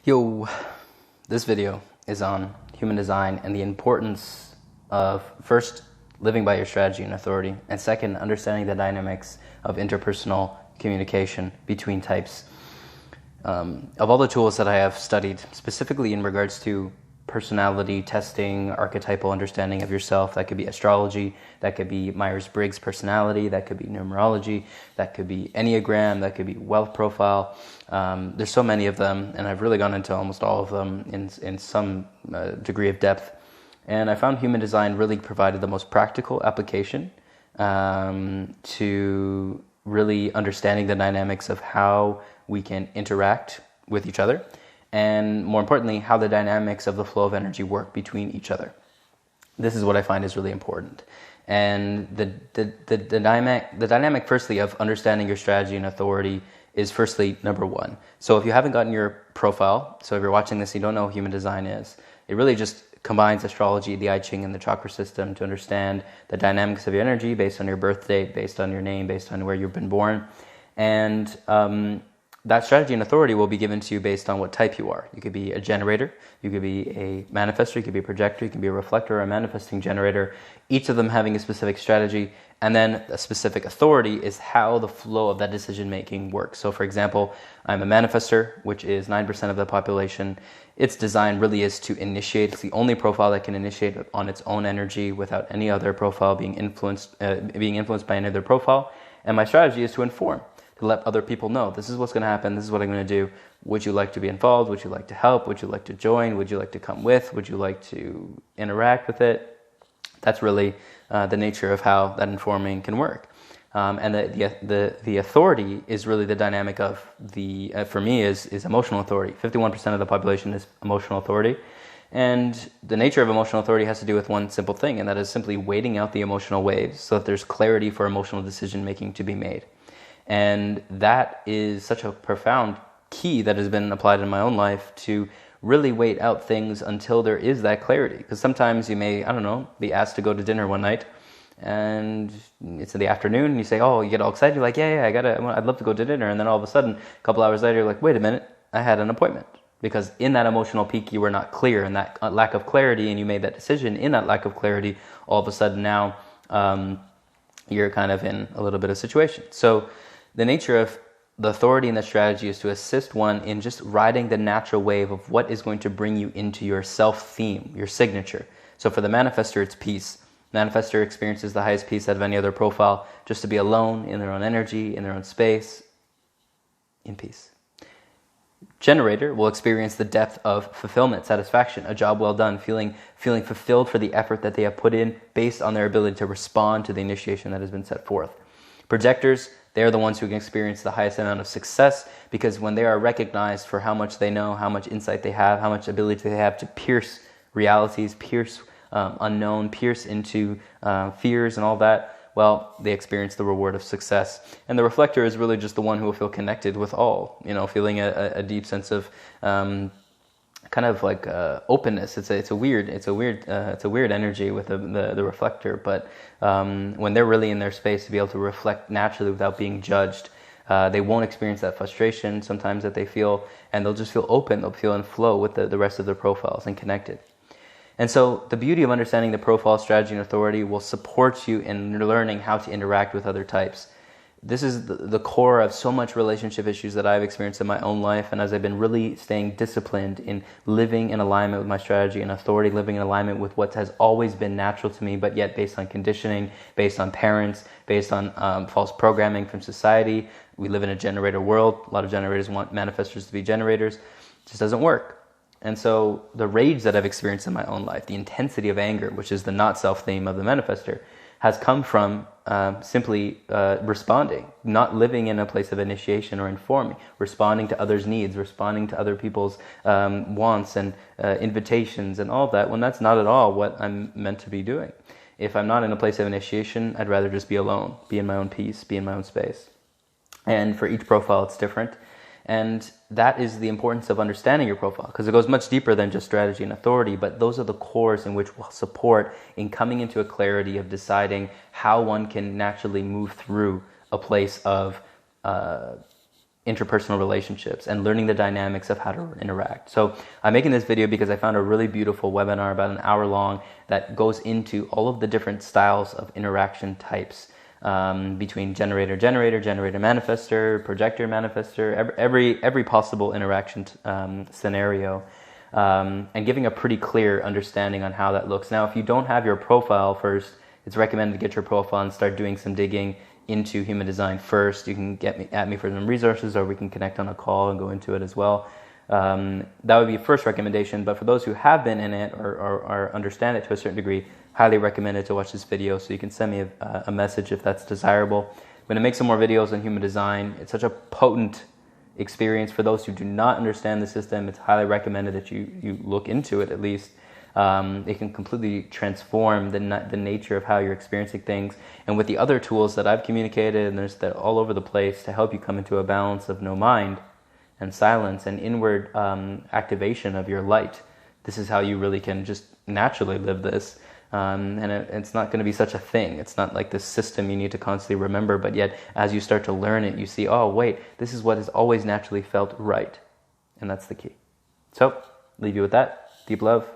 Yo, this video is on human design and the importance of, first, living by your strategy and authority, and second, understanding the dynamics of interpersonal communication between types. Of all the tools that I have studied, specifically in regards to personality testing, archetypal understanding of yourself, that could be astrology, that could be Myers-Briggs personality, that could be numerology, that could be Enneagram, that could be wealth profile. There's so many of them, and I've really gone into almost all of them in some degree of depth. And I found human design really provided the most practical application to really understanding the dynamics of how we can interact with each other, and more importantly, how the dynamics of the flow of energy work between each other. This is what I find is really important. And the dynamic, firstly, of understanding your strategy and authority is firstly number one. So if you haven't gotten your profile, so if you're watching this and you don't know what human design is, it really just combines astrology, the I Ching, and the chakra system to understand the dynamics of your energy based on your birth date, based on your name, based on where you've been born. And that strategy and authority will be given to you based on what type you are. You could be a generator, you could be a manifestor, you could be a projector, you could be a reflector or a manifesting generator, each of them having a specific strategy, and then a specific authority is how the flow of that decision making works. So for example, I'm a manifestor, which is 9% of the population. Its design really is to initiate. It's the only profile that can initiate on its own energy without any other profile being influenced by any other profile. And my strategy is to inform, to let other people know, this is what's going to happen, this is what I'm going to do. Would you like to be involved? Would you like to help? Would you like to join? Would you like to come with? Would you like to interact with it? That's really the nature of how that informing can work. And the authority is really the dynamic of the, for me, is emotional authority. 51% of the population is emotional authority. And the nature of emotional authority has to do with one simple thing, and that is simply waiting out the emotional waves so that there's clarity for emotional decision making to be made. And that is such a profound key that has been applied in my own life, to really wait out things until there is that clarity. Because sometimes you may, be asked to go to dinner one night, and it's in the afternoon, and you say, you get all excited, you're like, I'd love to go to dinner, and then all of a sudden, a couple hours later, you're like, wait a minute, I had an appointment. Because in that emotional peak, you were not clear, and that lack of clarity, and you made that decision in that lack of clarity, all of a sudden now, you're kind of in a little bit of situation. So the nature of the authority and the strategy is to assist one in just riding the natural wave of what is going to bring you into your self-theme, your signature. So for the manifestor, it's peace. Manifestor experiences the highest peace out of any other profile, just to be alone in their own energy, in their own space, in peace. Generator will experience the depth of fulfillment, satisfaction, a job well done, feeling fulfilled for the effort that they have put in based on their ability to respond to the initiation that has been set forth. Projectors, they are the ones who can experience the highest amount of success, because when they are recognized for how much they know, how much insight they have, how much ability they have to pierce realities, pierce unknown, pierce into fears and all that, well, they experience the reward of success. And the reflector is really just the one who will feel connected with all, feeling a deep sense of kind of like openness. It's a weird energy with the reflector, but when they're really in their space to be able to reflect naturally without being judged, they won't experience that frustration sometimes that they feel, and they'll just feel open, they'll feel in flow with the rest of their profiles and connected. And so the beauty of understanding the profile, strategy, and authority will support you in learning how to interact with other types. This is the core of so much relationship issues that I've experienced in my own life, and as I've been really staying disciplined in living in alignment with my strategy and authority, living in alignment with what has always been natural to me, but yet based on conditioning, based on parents, based on false programming from society. We live in a generator world. A lot of generators want manifestors to be generators. It just doesn't work. And so the rage that I've experienced in my own life, the intensity of anger, which is the not self theme of the manifestor, has come from simply responding, not living in a place of initiation or informing, responding to others' needs, responding to other people's wants and invitations and all that, when that's not at all what I'm meant to be doing. If I'm not in a place of initiation, I'd rather just be alone, be in my own peace, be in my own space. And for each profile, it's different. And that is the importance of understanding your profile, because it goes much deeper than just strategy and authority, but those are the cores in which will support in coming into a clarity of deciding how one can naturally move through a place of interpersonal relationships and learning the dynamics of how to interact. So I'm making this video because I found a really beautiful webinar about an hour long that goes into all of the different styles of interaction types between generator manifester, projector manifester, every possible interaction scenario, and giving a pretty clear understanding on how that looks. Now, if you don't have your profile first, it's recommended to get your profile and start doing some digging into human design first. You can at me for some resources, or we can connect on a call and go into it as well. That would be a first recommendation, but for those who have been in it or understand it to a certain degree, highly recommended to watch this video, so you can send me a message if that's desirable. I'm going to make some more videos on human design. It's such a potent experience. For those who do not understand the system, it's highly recommended that you look into it at least. It can completely transform the nature of how you're experiencing things. And with the other tools that I've communicated, and there's that all over the place to help you come into a balance of no mind and silence and inward activation of your light, this is how you really can just naturally live this. And it's not going to be such a thing. It's not like this system you need to constantly remember, but yet as you start to learn it, you see, oh wait, this is what has always naturally felt right. And that's the key. So, leave you with that. Deep love.